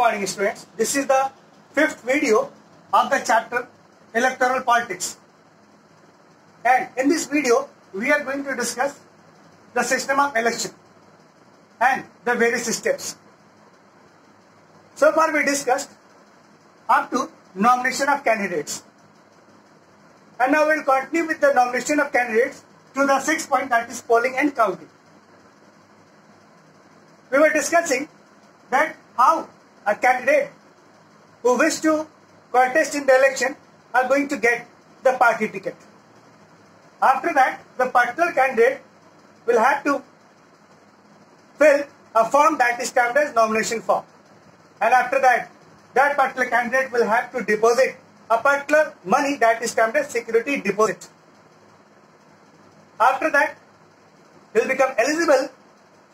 morning, students. This is the 5th video of the chapter Electoral Politics. And in this video, we are going to discuss the system of election and the various steps. So far we discussed up to nomination of candidates. And now we will continue with the nomination of candidates to the 6th point, that is polling and counting. We were discussing that how a candidate who wish to contest in the election are going to get the party ticket. After that, the particular candidate will have to fill a form that is termed as nomination form. And after that, that particular candidate will have to deposit a particular money that is termed as security deposit. After that, he will become eligible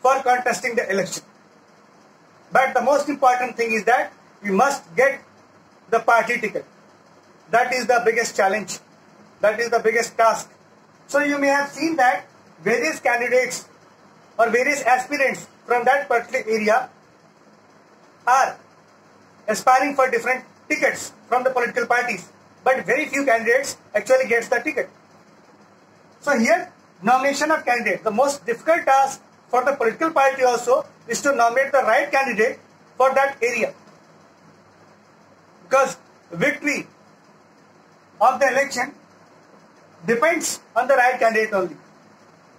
for contesting the election. But the most important thing is that we must get the party ticket. That is the biggest challenge. That is the biggest task. So you may have seen that various candidates or various aspirants from that particular area are aspiring for different tickets from the political parties. But very few candidates actually gets the ticket. So here, nomination of candidate. The most difficult task for the political party also is to nominate the right candidate for that area. Because victory of the election depends on the right candidate only.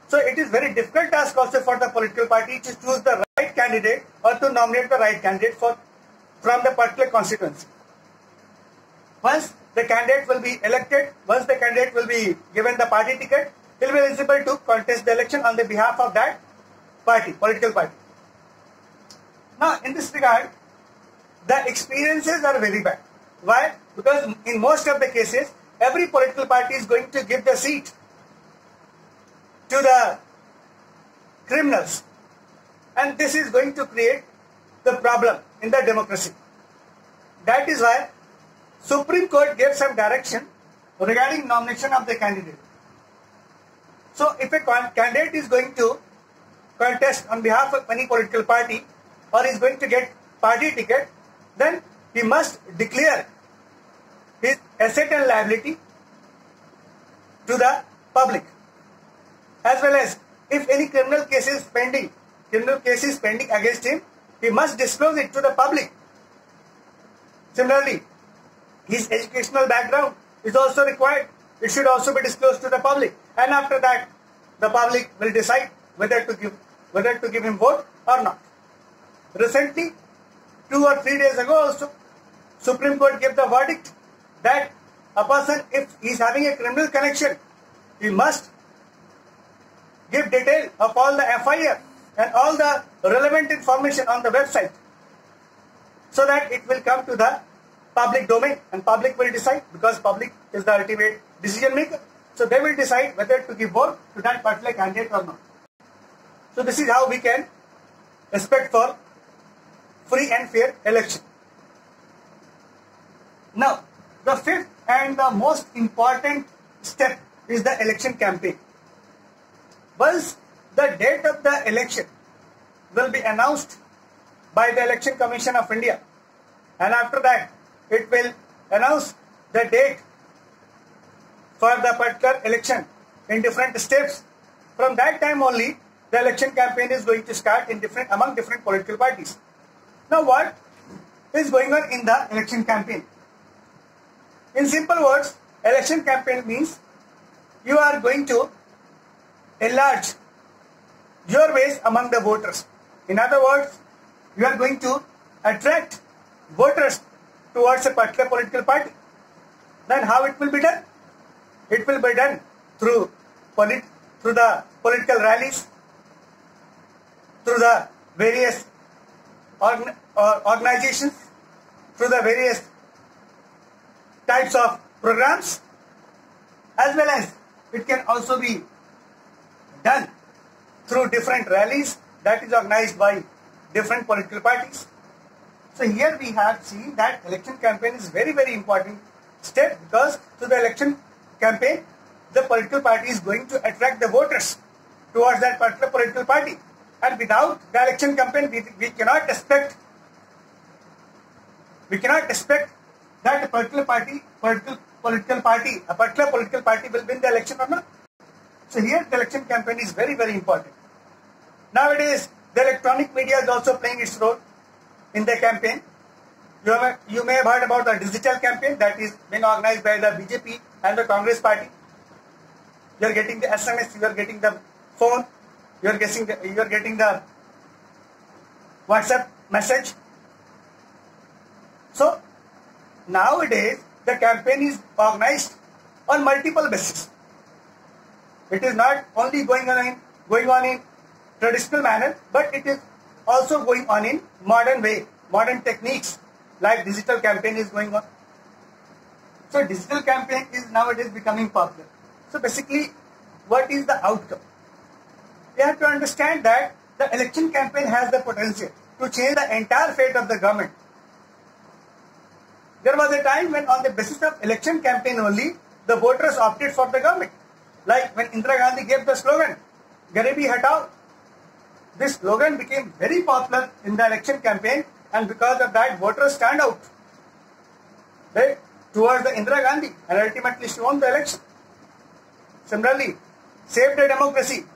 So it is very difficult task also for the political party to choose the right candidate or to nominate the right candidate from the particular constituency. Once the candidate will be elected, once the candidate will be given the party ticket, he will be eligible to contest the election on the behalf of that party, political party. Now, in this regard, the experiences are very bad. Why? Because in most of the cases, every political party is going to give the seat to the criminals. And this is going to create the problem in the democracy. That is why Supreme Court gave some direction regarding nomination of the candidate. So if a candidate is going to contest on behalf of any political party or is going to get party ticket, then he must declare his asset and liability to the public. As well as if any criminal case is pending against him, he must disclose it to the public. Similarly, his educational background is also required. It should also be disclosed to the public. And after that, the public will decide whether to give him vote or not. Recently, 2 or 3 days ago also, Supreme Court gave the verdict that a person, if he is having a criminal connection, he must give detail of all the FIR and all the relevant information on the website so that it will come to the public domain and public will decide, because public is the ultimate decision maker. So they will decide whether to give vote to that particular candidate or not. So this is how we can expect for free and fair election. Now, the 5th and the most important step is the election campaign. Once the date of the election will be announced by the Election Commission of India, and after that it will announce the date for the particular election in different steps. From that time only, the election campaign is going to start among different political parties. Now, what is going on in the election campaign? In simple words, election campaign means you are going to enlarge your base among the voters. In other words, you are going to attract voters towards a particular political party. Then how it will be done? It will be done through the political rallies, through the various organizations, through the various types of programs, as well as it can also be done through different rallies that is organized by different political parties. So here we have seen that election campaign is very, very important step, because through the election campaign, the political party is going to attract the voters towards that particular political party. And without the election campaign, we cannot expect We cannot expect that a particular political party will win the election or not. So here the election campaign is very, very important. Nowadays, the electronic media is also playing its role in the campaign. You may have heard about the digital campaign that is being organized by the BJP and the Congress party. You are getting the SMS, you are getting the phone, you are getting the WhatsApp message. So nowadays the campaign is organized on multiple bases. It is not only going on in traditional manner, but it is also going on in modern way, modern techniques like digital campaign is going on. So digital campaign is nowadays becoming popular. So basically, what is the outcome? We have to understand that the election campaign has the potential to change the entire fate of the government. There was a time when on the basis of election campaign only, the voters opted for the government. Like when Indira Gandhi gave the slogan, Garibi Hatao. This slogan became very popular in the election campaign, and because of that, voters stand out towards the Indira Gandhi and ultimately she won the election. Similarly, Save the Democracy.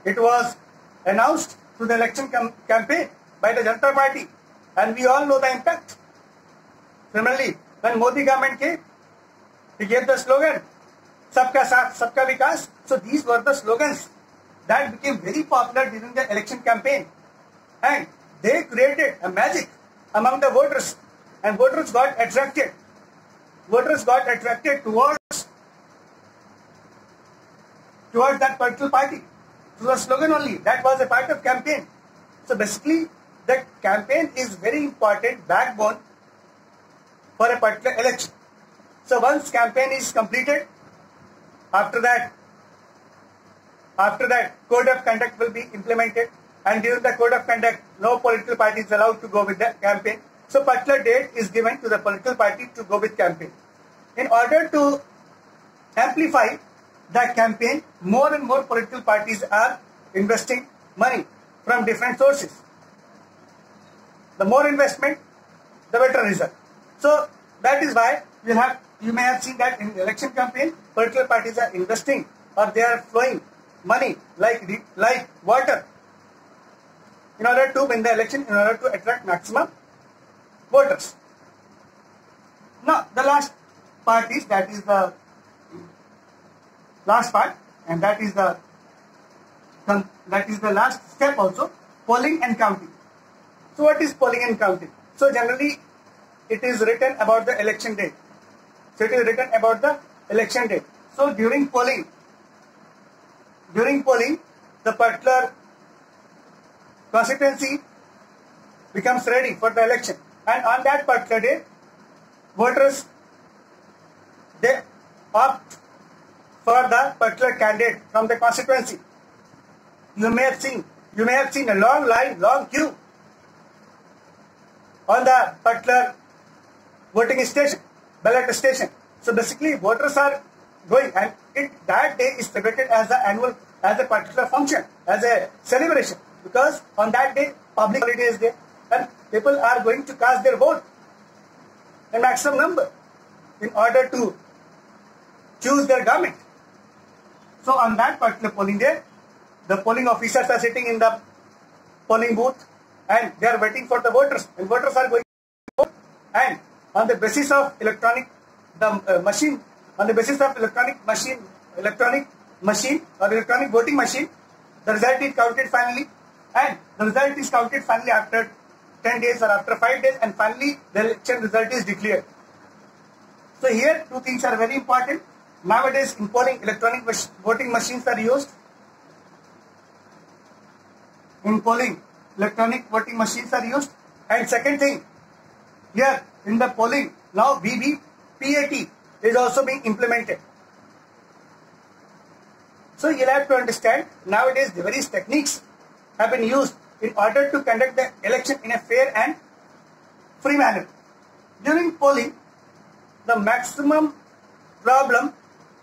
It was announced to the election campaign by the Janata Party, and we all know the impact. Similarly, when Modi government came, he gave the slogan, Sabka Saath, Sabka Vikas. So these were the slogans that became very popular during the election campaign, and they created a magic among the voters, and voters got attracted. Voters got attracted towards that particular party. So the slogan only, that was a part of campaign. So basically, the campaign is very important backbone for a particular election. So once campaign is completed, after that code of conduct will be implemented, and during the code of conduct, no political party is allowed to go with the campaign. So particular date is given to the political party to go with campaign. In order to amplify the campaign, more and more political parties are investing money from different sources. The more investment, the better result. So that is why you may have seen that in the election campaign, political parties are investing or they are flowing money like water in order to win the election, in order to attract maximum voters. Now the last part is, that is the last part, and that is the last step also, polling and counting. So what is polling and counting? So generally it is written about the election day. So during polling, the particular constituency becomes ready for the election, and on that particular day, voters, they opt for the particular candidate from the constituency. You may have seen a long line, long queue on the particular voting station, ballot station. So basically, voters are going, and that day is celebrated as a particular function, as a celebration, because on that day public holiday is there, and people are going to cast their vote in maximum number in order to choose their government. So on that particular polling day, the polling officers are sitting in the polling booth and they are waiting for the voters, and voters are going to vote, and on the basis of electronic machine or electronic voting machine, the result is counted finally, and the result is counted finally after 10 days or after 5 days, and finally the election result is declared. So here two things are very important. Nowadays in polling, electronic voting machines are used. In polling, electronic voting machines are used. And second thing, here in the polling, now VVPAT is also being implemented. So you'll have to understand, nowadays the various techniques have been used in order to conduct the election in a fair and free manner. During polling, the maximum problem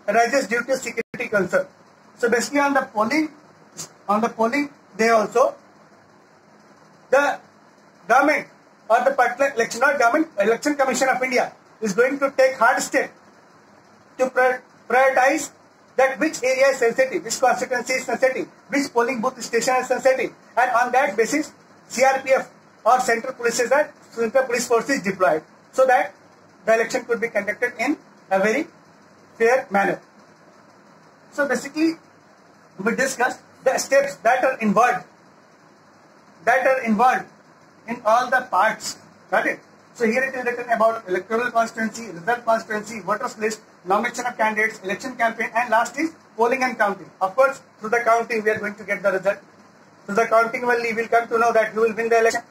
arises due to security concern. So basically on the polling day also, the government or the particular election or government election commission of India is going to take hard step to prioritize that which area is sensitive, which constituency is sensitive, which polling booth station is sensitive, and on that basis CRPF or Central Police Force is deployed so that the election could be conducted in a very fair manner. So basically we discussed the steps that are involved in all the parts. Got it? So here it is written about electoral constituency, result constituency, voters list, nomination of candidates, election campaign, and last is polling and counting. Of course, through the counting we are going to get the result. Through the counting only we will come to know that who will win the election,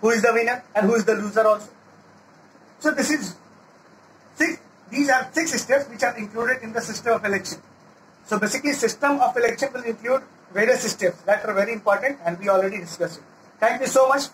who is the winner, and who is the loser also. So these are 6 steps which are included in the system of election. So basically system of election will include various steps that are very important and we already discussed it. Thank you so much